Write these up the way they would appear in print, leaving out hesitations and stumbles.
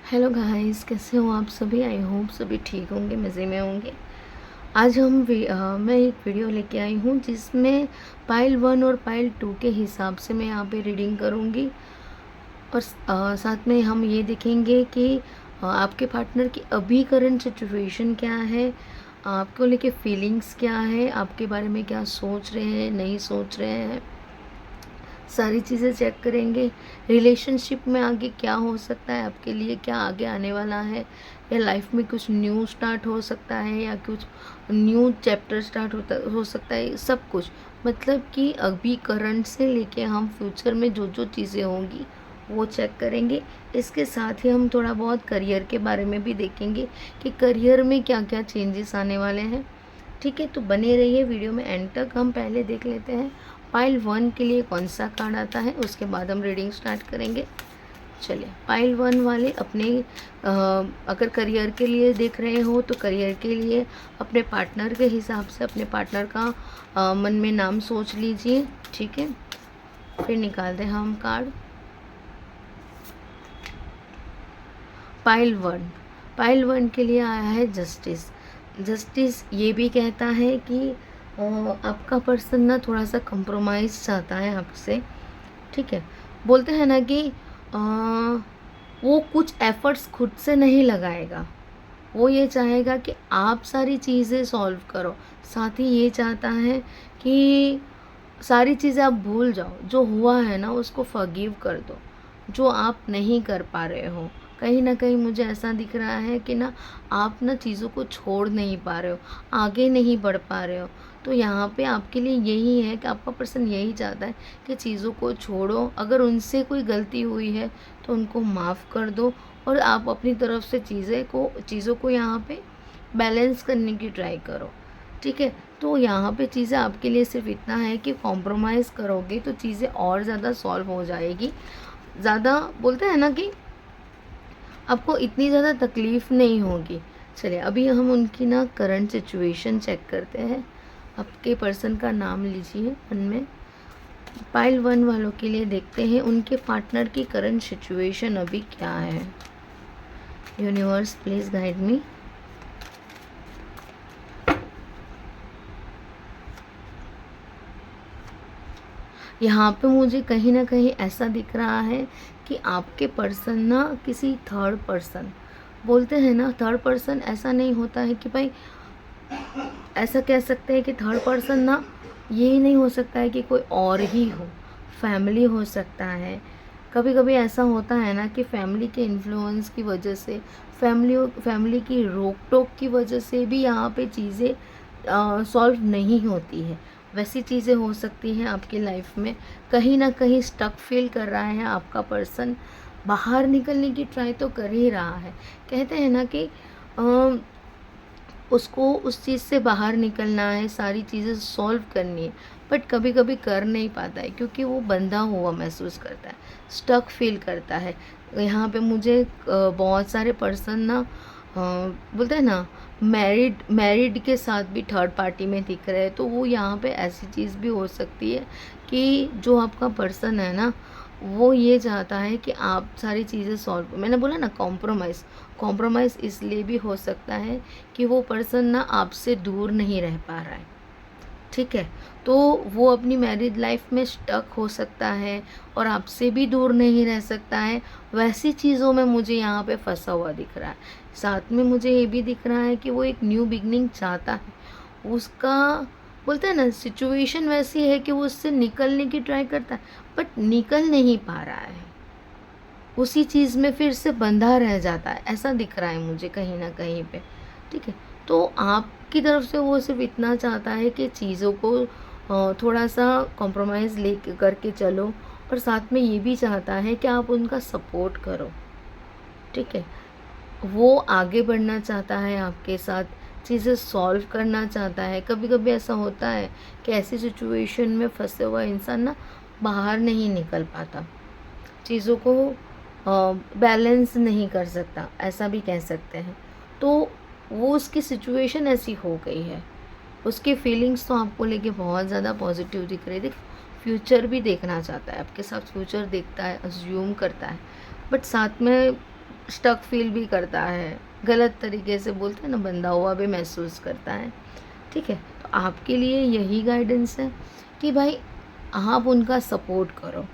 Hello guys, कैसे हो आप सभी। आई होप सभी ठीक होंगे, मज़े में होंगे। आज मैं एक वीडियो लेके आई हूँ जिसमें पाइल 1 और पाइल 2 के हिसाब से मैं यहाँ पे रीडिंग करूँगी। और साथ में हम ये देखेंगे कि आपके पार्टनर की अभी करंट सिचुएशन क्या है, आपको लेके फीलिंग्स क्या है, आपके बारे में क्या सोच रहे हैं, नहीं सोच रहे हैं, सारी चीज़ें चेक करेंगे। रिलेशनशिप में आगे क्या हो सकता है, आपके लिए क्या आगे आने वाला है, या लाइफ में कुछ न्यू स्टार्ट हो सकता है, या कुछ न्यू चैप्टर स्टार्ट हो सकता है। सब कुछ मतलब कि अभी करंट से लेके हम फ्यूचर में जो जो चीज़ें होंगी वो चेक करेंगे। इसके साथ ही हम थोड़ा बहुत करियर के बारे में भी देखेंगे कि करियर में क्या क्या चेंजेस आने वाले हैं। ठीक है, तो बने रहिए वीडियो में एंड तक। हम पहले देख लेते हैं पाइल 1 के लिए कौन सा कार्ड आता है, उसके बाद हम रीडिंग स्टार्ट करेंगे। चलिए, पाइल 1 वाले अपने अगर करियर के लिए देख रहे हो तो करियर के लिए अपने पार्टनर के हिसाब से अपने पार्टनर का मन में नाम सोच लीजिए। ठीक है, फिर निकालते हैं हम कार्ड। पाइल 1 के लिए आया है जस्टिस। जस्टिस ये भी कहता है कि आपका पर्सन ना थोड़ा सा कंप्रोमाइज़ चाहता है आपसे। ठीक है, बोलते हैं ना कि वो कुछ एफर्ट्स खुद से नहीं लगाएगा, वो ये चाहेगा कि आप सारी चीज़ें सॉल्व करो। साथ ही ये चाहता है कि सारी चीज़ें आप भूल जाओ, जो हुआ है ना उसको फॉरगिव कर दो, जो आप नहीं कर पा रहे हो। कहीं न कहीं मुझे ऐसा दिख रहा है कि ना आप ना चीज़ों को छोड़ नहीं पा रहे हो, आगे नहीं बढ़ पा रहे हो। तो यहाँ पे आपके लिए यही है कि आपका पर्सन यही चाहता है कि चीज़ों को छोड़ो। अगर उनसे कोई गलती हुई है तो उनको माफ़ कर दो, और आप अपनी तरफ से चीज़ों को यहाँ पे बैलेंस करने की ट्राई करो। ठीक है, तो यहाँ पे चीज़ें आपके लिए सिर्फ इतना है कि कॉम्प्रोमाइज़ करोगे तो चीज़ें और ज़्यादा सॉल्व हो जाएगी। ज़्यादा बोलते हैं ना कि आपको इतनी ज़्यादा तकलीफ़ नहीं होगी। चलिए, अभी हम उनकी ना करंट सिचुएशन चेक करते हैं। आपके पर्सन का नाम लीजिए मन में। पाइल 1 वालों के लिए देखते हैं उनके पार्टनर की करंट सिचुएशन अभी क्या है। Universe please guide me. यहाँ पे मुझे कहीं न कहीं ऐसा दिख रहा है कि आपके पर्सन ना किसी थर्ड पर्सन, बोलते हैं ना थर्ड पर्सन, ऐसा नहीं होता है कि भाई, ऐसा कह सकते हैं कि थर्ड पर्सन ना ये नहीं हो सकता है कि कोई और ही हो, फैमिली हो सकता है। कभी कभी ऐसा होता है ना कि फैमिली के इन्फ्लुएंस की वजह से, फैमिली की रोक टोक की वजह से भी यहाँ पे चीज़ें सॉल्व नहीं होती है। वैसी चीज़ें हो सकती हैं आपकी लाइफ में। कहीं ना कहीं स्टक फील कर रहा है आपका पर्सन, बाहर निकलने की ट्राई तो कर ही रहा है। कहते हैं ना कि उसको उस चीज़ से बाहर निकलना है, सारी चीज़ें सॉल्व करनी है, बट कभी कभी कर नहीं पाता है क्योंकि वो बंधा हुआ महसूस करता है, स्टक फील करता है। यहाँ पे मुझे बहुत सारे पर्सन ना बोलते हैं ना मैरिड के साथ भी थर्ड पार्टी में दिख रहे हैं। तो वो यहाँ पे ऐसी चीज़ भी हो सकती है कि जो आपका पर्सन है ना, वो ये चाहता है कि आप सारी चीज़ें सॉल्व, मैंने बोला ना कॉम्प्रोमाइज़ इसलिए भी हो सकता है कि वो पर्सन ना आपसे दूर नहीं रह पा रहा है। ठीक है, तो वो अपनी मैरिड लाइफ में स्टक हो सकता है और आपसे भी दूर नहीं रह सकता है। वैसी चीज़ों में मुझे यहाँ पे फंसा हुआ दिख रहा है। साथ में मुझे ये भी दिख रहा है कि वो एक न्यू बिगनिंग चाहता है। उसका बोलते हैं ना सिचुएशन वैसी है कि वो उससे निकलने की ट्राई करता है, बट निकल नहीं पा रहा है, उसी चीज़ में फिर से बंधा रह जाता है, ऐसा दिख रहा है मुझे कहीं न कहीं पे। ठीक है, तो आपकी तरफ से वो सिर्फ़ इतना चाहता है कि चीज़ों को थोड़ा-सा कॉम्प्रोमाइज़ ले करके चलो, और साथ में ये भी चाहता है कि आप उनका सपोर्ट करो। ठीक है, वो आगे बढ़ना चाहता है आपके साथ, चीज़ें सॉल्व करना चाहता है। कभी-कभी ऐसा होता है कि ऐसी सिचुएशन में फँसे हुआ इंसान ना बाहर नहीं निकल पाता, चीज़ों को बैलेंस नहीं कर सकता, ऐसा भी कह सकते हैं। तो वो उसकी सिचुएशन ऐसी हो गई है। उसकी फीलिंग्स तो आपको लेके बहुत ज़्यादा पॉजिटिव दिख रही थी। फ्यूचर भी देखना चाहता है आपके साथ, फ्यूचर देखता है, अज्यूम करता है, बट साथ में स्टक फील भी करता है, गलत तरीके से बोलते हैं ना, बंधा हुआ भी महसूस करता है। ठीक है, तो आपके लिए यही गाइडेंस है कि भाई आप उनका सपोर्ट करो।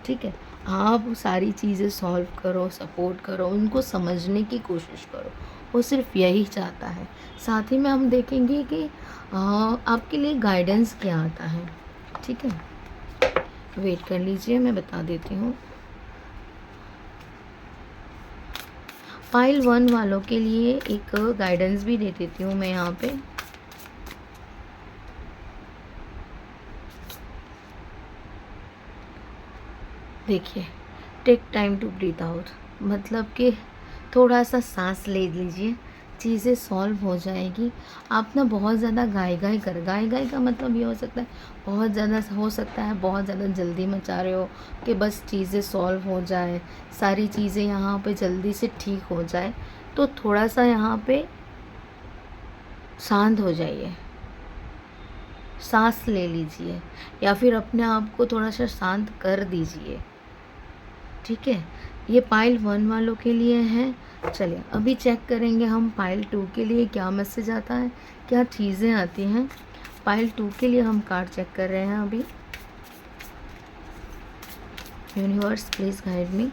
ठीक है, आप सारी चीज़ें सॉल्व करो, सपोर्ट करो, उनको समझने की कोशिश करो। वो सिर्फ यही चाहता है। साथ ही में हम देखेंगे कि आपके लिए गाइडेंस क्या आता है। ठीक है, वेट कर लीजिए, मैं बता देती हूँ। पाइल 1 वालों के लिए एक गाइडेंस भी दे देती हूँ मैं यहाँ पे। देखिए, take time to breathe out, मतलब कि थोड़ा सा सांस ले लीजिए, चीज़ें सॉल्व हो जाएगी। आप ना बहुत ज़्यादा गाय गाय का मतलब ये हो सकता है, बहुत ज़्यादा हो सकता है बहुत ज़्यादा जल्दी मचा रहे हो कि बस चीज़ें सॉल्व हो जाए, सारी चीज़ें यहाँ पे जल्दी से ठीक हो जाए। तो थोड़ा सा यहाँ पे शांत हो जाइए, सांस ले लीजिए, या फिर अपने आप को थोड़ा सा शांत कर दीजिए। ठीक है, ये पाइल 1 वालों के लिए है। चलिए अभी चेक करेंगे हम पाइल 2 के लिए क्या मैसेज आता है, क्या चीज़ें आती हैं। पाइल 2 के लिए हम कार्ड चेक कर रहे हैं अभी। Universe please guide me.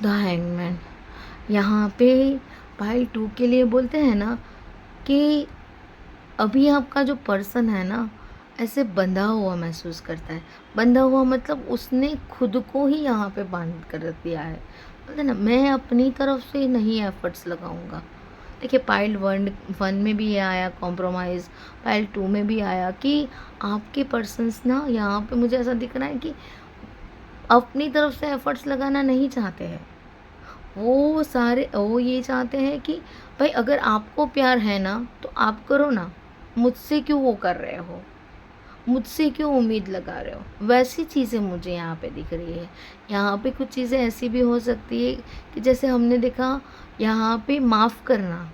The hangman, यहाँ पे पाइल 2 के लिए बोलते हैं ना कि अभी आपका जो पर्सन है ना, ऐसे बंधा हुआ महसूस करता है। बंधा हुआ मतलब उसने खुद को ही यहाँ पे बांध कर रख दिया है। बोलते ना, मैं अपनी तरफ से नहीं एफर्ट्स लगाऊंगा। देखिए, पाइल 1 में भी ये आया कॉम्प्रोमाइज़, पाइल 2 में भी आया कि आपके पर्सन्स ना यहाँ पे मुझे ऐसा दिख रहा है कि अपनी तरफ से एफर्ट्स लगाना नहीं चाहते हैं। वो ये चाहते हैं कि भाई अगर आपको प्यार है ना तो आप करो ना, मुझसे क्यों वो कर रहे हो, मुझसे क्यों उम्मीद लगा रहे हो। वैसी चीज़ें मुझे यहाँ पे दिख रही है। यहाँ पे कुछ चीज़ें ऐसी भी हो सकती है कि जैसे हमने देखा यहाँ पे माफ़ करना,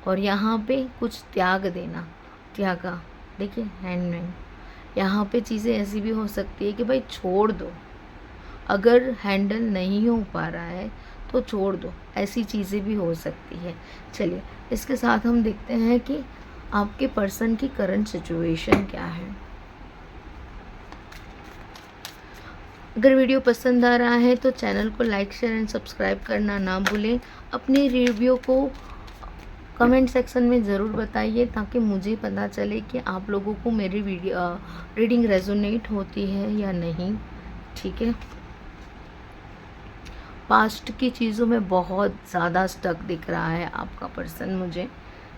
और यहाँ पे कुछ त्याग देना, त्यागा। देखिए हैंडमैन, यहाँ पे चीज़ें ऐसी भी हो सकती है कि भाई छोड़ दो, अगर हैंडल नहीं हो पा रहा है तो छोड़ दो, ऐसी चीज़ें भी हो सकती है। चलिए इसके साथ हम देखते हैं कि आपके पर्सन की करंट सिचुएशन क्या है। अगर वीडियो पसंद आ रहा है तो चैनल को लाइक शेयर एंड सब्सक्राइब करना ना भूलें। अपने रिव्यू को कमेंट सेक्शन में ज़रूर बताइए ताकि मुझे पता चले कि आप लोगों को मेरी रीडिंग रेजोनेट होती है या नहीं। ठीक है, पास्ट की चीज़ों में बहुत ज़्यादा स्टक दिख रहा है आपका पर्सन मुझे।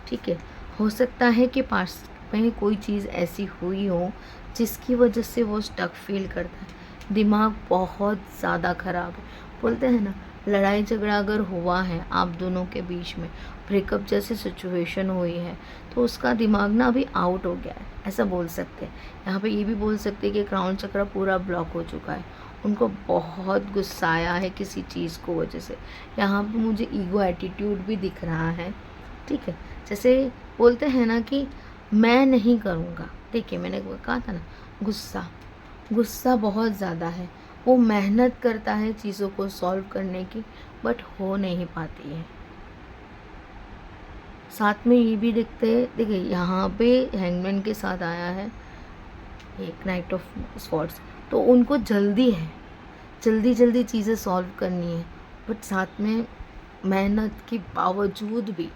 ठीक है, हो सकता है कि पास्ट में कोई चीज़ ऐसी हुई हो जिसकी वजह से वो स्टक फील करता है। दिमाग बहुत ज़्यादा ख़राब है। बोलते हैं ना, लड़ाई झगड़ा अगर हुआ है आप दोनों के बीच में, ब्रेकअप जैसी सिचुएशन हुई है, तो उसका दिमाग ना अभी आउट हो गया है, ऐसा बोल सकते हैं। यहाँ पे ये भी बोल सकते हैं कि क्राउन चक्र पूरा ब्लॉक हो चुका है। उनको बहुत गुस्सा आया है किसी चीज़ को वजह से। यहाँ पे मुझे ईगो एटीट्यूड भी दिख रहा है। ठीक है, जैसे बोलते हैं ना कि मैं नहीं करूँगा। देखिए मैंने कहा था ना, गुस्सा गुस्सा बहुत ज़्यादा है। वो मेहनत करता है चीज़ों को सॉल्व करने की, बट हो नहीं पाती है। साथ में ये भी देखिए यहाँ पे हैंगमैन के साथ आया है एक नाइट ऑफ स्वॉर्ड्स। तो उनको जल्दी है, जल्दी जल्दी चीज़ें सॉल्व करनी है, बट साथ में मेहनत के बावजूद भी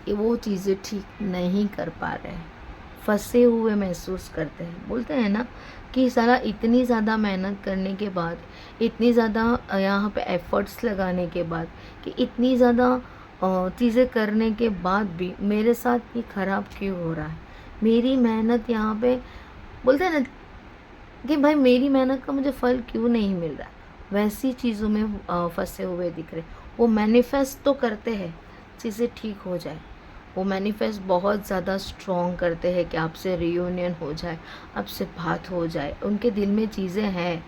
ये वो चीज़ें ठीक नहीं कर पा रहे हैं, फंसे हुए महसूस करते हैं। बोलते हैं ना कि साला इतनी ज़्यादा मेहनत करने के बाद, इतनी ज़्यादा यहाँ पे एफर्ट्स लगाने के बाद, कि इतनी ज़्यादा चीज़ें करने के बाद भी मेरे साथ ये ख़राब क्यों हो रहा है। मेरी मेहनत यहाँ पे, बोलते हैं ना कि भाई मेरी मेहनत का मुझे फल क्यों नहीं मिल रहा है। वैसी चीज़ों में फंसे हुए दिख रहे। वो मैनिफेस्ट तो करते हैं चीज़ें ठीक हो जाए, वो मैनिफेस्ट बहुत ज़्यादा स्ट्रॉन्ग करते हैं कि आपसे रियूनियन हो जाए, आपसे बात हो जाए। उनके दिल में चीज़ें हैं,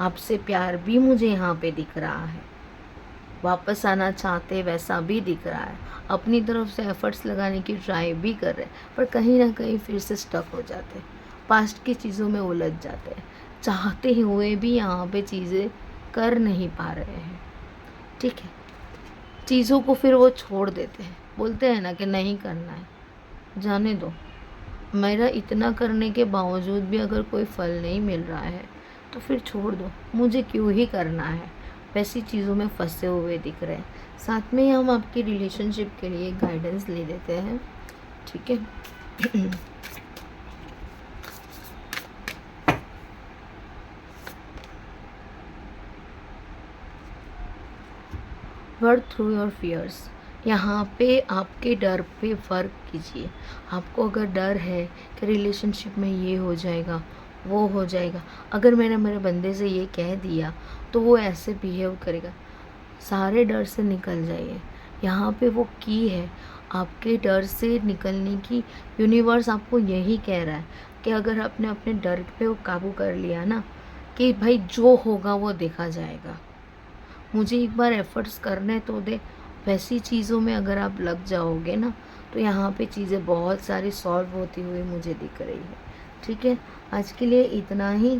आपसे प्यार भी मुझे यहाँ पे दिख रहा है, वापस आना चाहते वैसा भी दिख रहा है, अपनी तरफ से एफर्ट्स लगाने की ट्राई भी कर रहे हैं, पर कहीं ना कहीं फिर से स्टक हो जाते हैं। पास्ट की चीज़ों में उलझ जाते हैं, चाहते हुए भी यहाँ पे चीज़ें कर नहीं पा रहे हैं। ठीक है, चीज़ों को फिर वो छोड़ देते हैं, बोलते हैं ना कि नहीं करना है, जाने दो। मेरा इतना करने के बावजूद भी अगर कोई फल नहीं मिल रहा है तो फिर छोड़ दो, मुझे क्यों ही करना है। वैसी चीज़ों में फंसे हुए दिख रहे हैं। साथ में हम आपकी रिलेशनशिप के लिए गाइडेंस ले लेते हैं। ठीक है। Work through your fears. यहाँ पे आपके डर पे वर्क कीजिए। आपको अगर डर है कि रिलेशनशिप में ये हो जाएगा, वो हो जाएगा, अगर मैंने मेरे बंदे से ये कह दिया तो वो ऐसे बिहेव करेगा, सारे डर से निकल जाइए। यहाँ पे वो की है आपके डर से निकलने की। यूनिवर्स आपको यही कह रहा है कि अगर आपने अपने डर पे काबू कर लिया ना, कि भाई जो होगा वो देखा जाएगा, मुझे एक बार एफ़र्ट्स करने तो दे, वैसी चीज़ों में अगर आप लग जाओगे ना तो यहाँ पे चीज़ें बहुत सारी सॉल्व होती हुई मुझे दिख रही है। ठीक है, आज के लिए इतना ही।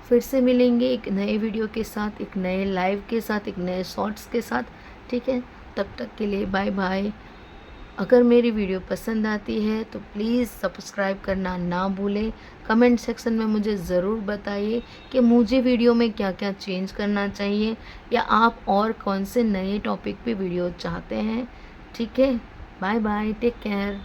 फिर से मिलेंगे एक नए वीडियो के साथ, एक नए लाइव के साथ, एक नए शॉर्ट्स के साथ। ठीक है, तब तक के लिए बाय बाय। अगर मेरी वीडियो पसंद आती है तो प्लीज़ सब्सक्राइब करना ना भूलें। कमेंट सेक्शन में मुझे ज़रूर बताइए कि मुझे वीडियो में क्या क्या चेंज करना चाहिए, या आप और कौन से नए टॉपिक पे वीडियो चाहते हैं। ठीक है, बाय बाय, टेक केयर।